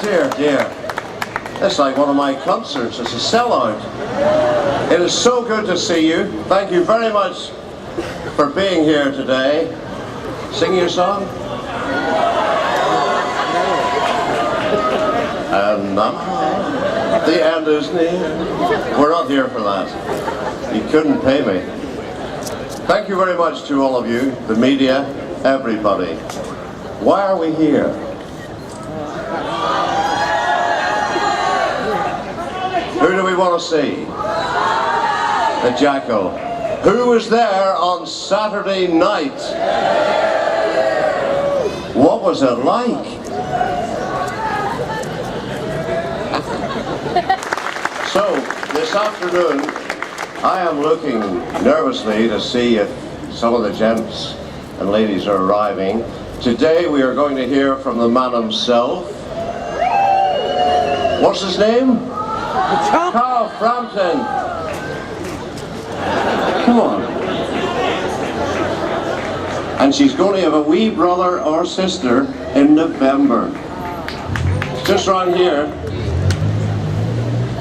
Dear, dear. It's like one of my concerts. It's a sellout. It is so good to see you. Thank you very much for being here today. Sing your song. And now the end is near. We're not here for that. You couldn't pay me. Thank you very much to all of you, the media, everybody. Why are we here? Who do we want to see? The Jackal. Who was there on Saturday night? What was it like? So, this afternoon, I am looking nervously to see if some of the gents and ladies are arriving. Today we are going to hear from the man himself. What's his name? Carl Frampton. Come on. And she's going to have a wee brother or sister in November. Just around here.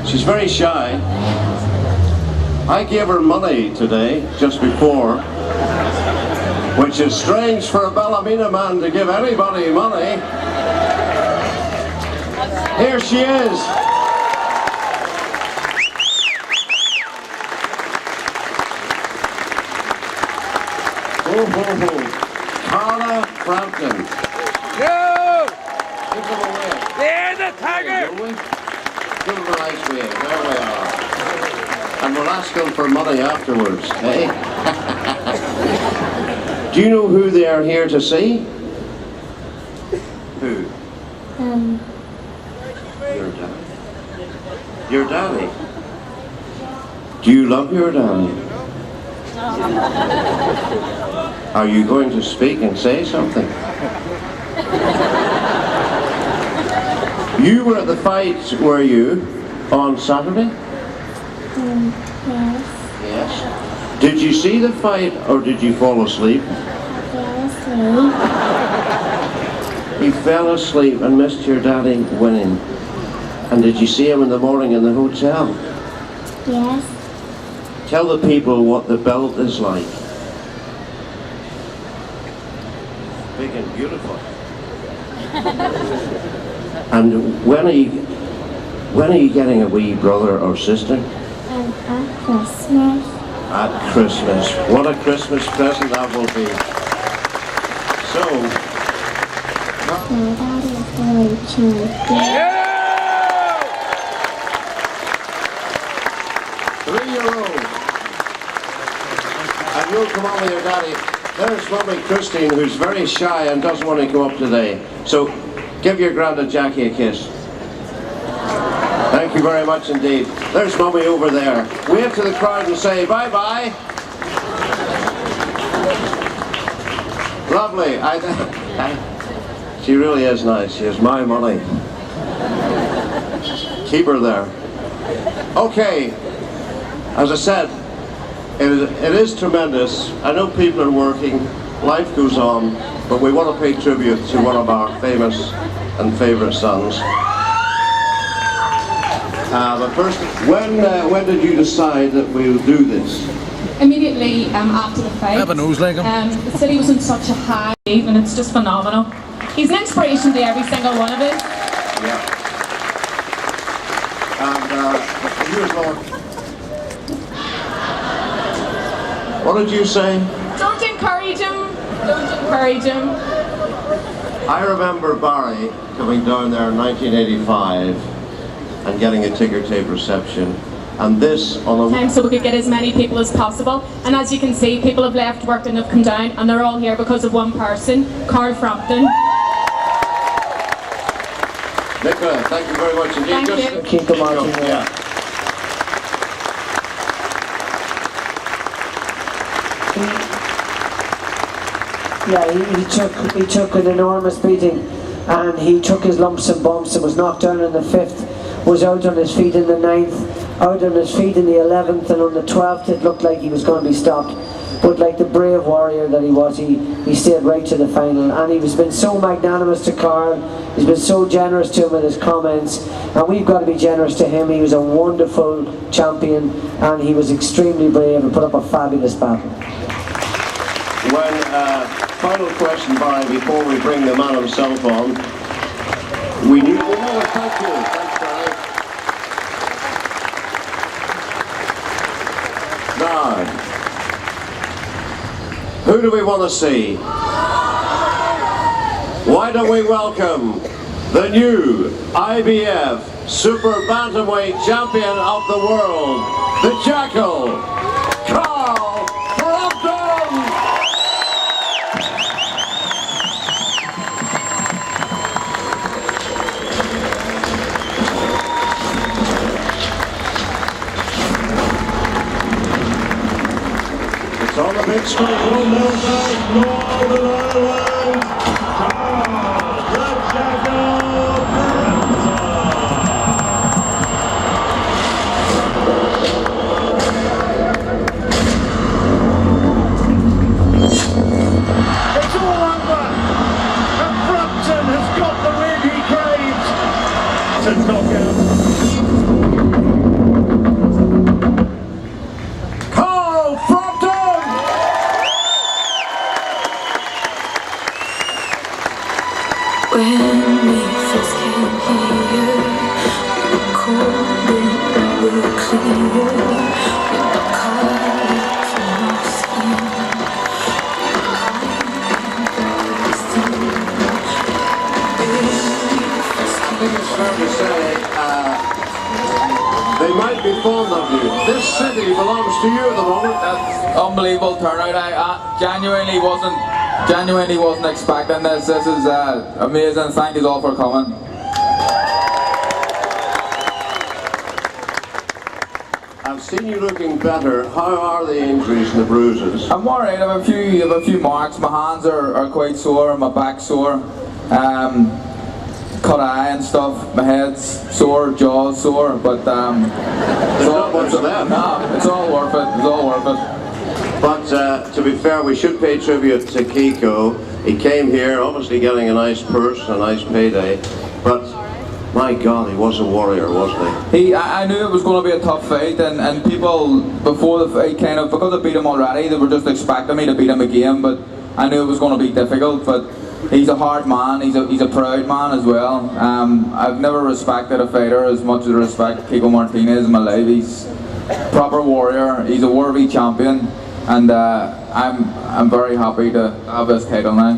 She's very shy. I gave her money today, just before, which is strange for a Ballymena man to give anybody money. Here she is. Ho, ho, ho. Carla Frampton. Yo! Give them a wave. They're the tiger! Give them a nice wave. There we are. And we'll ask them for money afterwards, eh? Do you know who they are here to see? Who? Your daddy. Your daddy? Do you love your daddy? Are you going to speak and say something? You were at the fight, were you, on Saturday? Yes. Yes. Did you see the fight or did you fall asleep? You fell asleep and missed your daddy winning. And did you see him in the morning in the hotel? Yes. Tell the people what the belt is like. Big and beautiful. And when are you getting a wee brother or sister? At Christmas. At Christmas. What a Christmas present that will be. So, My daddy is very cute. Yo! 3-year-old. And you'll come on with your daddy. There's Mummy Christine, who's very shy and doesn't want to come up today. So, give your Grandad Jackie a kiss. Thank you very much indeed. There's Mummy over there. Wave to the crowd and say bye-bye. Lovely. She really is nice. She has my money. Keep her there. Okay. As I said, it is tremendous. I know people are working. Life goes on. But we want to pay tribute to one of our famous and favourite sons. But first, when did you decide that we'll do this? Immediately after the fight. Have a nose like him. The city was in such a high and it's just phenomenal. He's an inspiration to every single one of us. Yeah. And here's Lord. What did you say? Don't encourage him. Don't encourage him. I remember Barry coming down there in 1985 and getting a ticker tape reception, and this on a Time so we could get as many people as possible. And as you can see, people have left work and have come down, and they're all here because of one person, Carl Frampton. Nicola, thank you very much indeed. Thank you. Keep them on. Yeah. Yeah, he took an enormous beating, and he took his lumps and bumps and was knocked down in the 5th, was out on his feet in the 9th, out on his feet in the 11th, and on the 12th it looked like he was going to be stopped. but like the brave warrior that he was, he stayed right to the final, and he's been so magnanimous to Carl, he's been so generous to him in his comments, and we've got to be generous to him. He was a wonderful champion, and he was extremely brave and put up a fabulous battle. Final question, Barry, before we bring the man himself on. We knew. Oh, thank you. Thanks, Barry. Now, who do we want to see? Why don't we welcome the new IBF Super Bantamweight Champion of the World, the Jackal, Carl Frampton! It's on the big screen. From Northern Ireland, Carl the Jackal It's all over, and Frampton has got the win he craved to knock out. Carl Frampton! When we first came here, we were cold and we were clear. We were caught from our skin. I think it's fair to say they might be fond of you. This city belongs to you at the moment. That's unbelievable turnout. I genuinely wasn't expecting this. This is amazing. Thank you all for coming. I've seen you looking better. How are the injuries and the bruises? I'm alright. I have a few marks. My hands are quite sore. My back's sore. Cut eye and stuff. My head's sore. Jaws sore. But There's not much left. No, it's all worth it. It's all worth it. But to be fair, we should pay tribute to Kiko. He came here, obviously getting a nice purse, a nice payday. But my God, he was a warrior, wasn't he? I knew it was going to be a tough fight, and people before the fight kind of, because I beat him already, they were just expecting me to beat him again. But I knew it was going to be difficult. But he's a hard man. He's a proud man as well. I've never respected a fighter as much as I respect Kiko Martinez in my life. He's a proper warrior. He's a worthy champion. And I'm very happy to have this title now.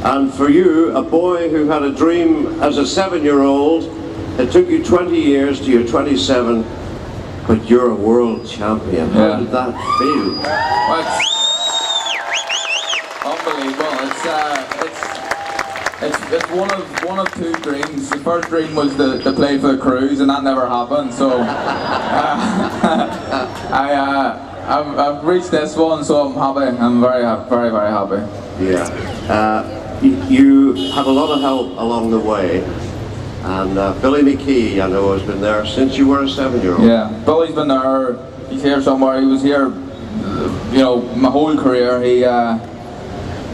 And for you, a boy who had a dream as a 7-year-old, it took you 20 years to your 27, but you're a world champion. How Yeah. did that feel? Well, it's unbelievable. It's one of two dreams. The first dream was to play for the Cruise, and that never happened. So I've reached this one, so I'm happy. I'm very happy. Yeah. You had a lot of help along the way, and Billy McKee, I know, has been there since you were a 7-year-old. Yeah, Billy's been there. He's here somewhere. He was here, my whole career. He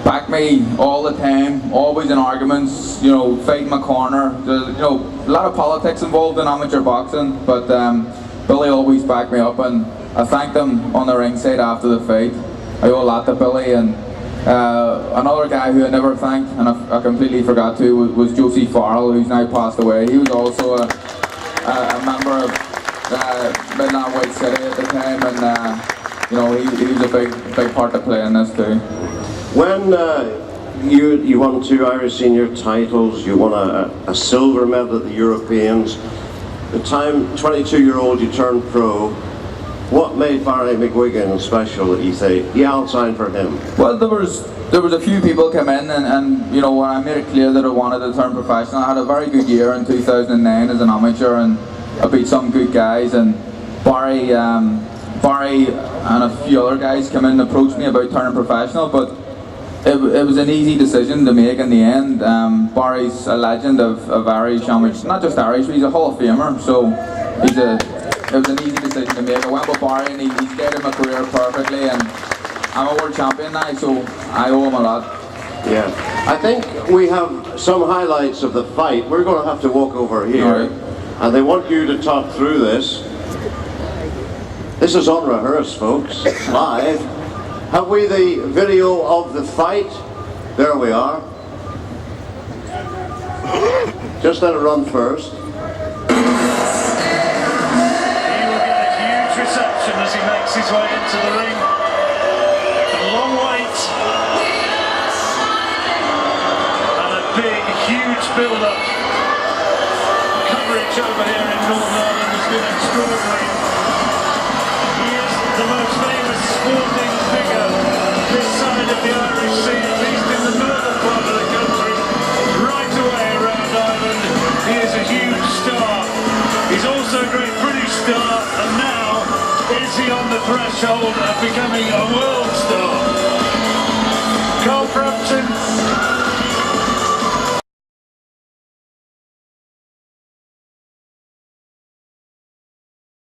backed me all the time, always in arguments. Fighting my corner. There's, a lot of politics involved in amateur boxing, but Billy always backed me up, and I thanked him on the ringside after the fight. I owe a lot to Billy. And another guy who I never thanked, and I completely forgot to, was Josie Farrell, who's now passed away. He was also a member of Midland White City at the time, and he was a big part to play in this too. When you won 2 Irish senior titles, you won a silver medal at the Europeans. The time, 22-year-old, you turned pro. What made Barry McGuigan special that you say, yeah, I'll sign for him? Well, there was a few people come in, and when I made it clear that I wanted to turn professional, I had a very good year in 2009 as an amateur, and I beat some good guys. And Barry and a few other guys came in and approached me about turning professional, but it was an easy decision to make in the end. Barry's a legend of Irish amateur, not just Irish, but he's a Hall of Famer, so it was an easy decision to make. I went with Barry, and he guided my career perfectly, and I'm a world champion now, so I owe him a lot. Yeah. I think we have some highlights of the fight. We're going to have to walk over here. All right. And they want you to talk through this. This is unrehearsed, folks. Live. Have we the video of the fight? There we are. Just let it run first. He will get a huge reception as he makes his way into the ring. A long wait. And a big, huge build-up. Coverage over here in Northern Ireland has been extraordinary. He is the most famous sporting figure this side of the Irish Sea, at least in the northern part of the country. Right away around Ireland, he is a huge star. He's also a great British star, and now is he on the threshold of becoming a world star. Carl Frampton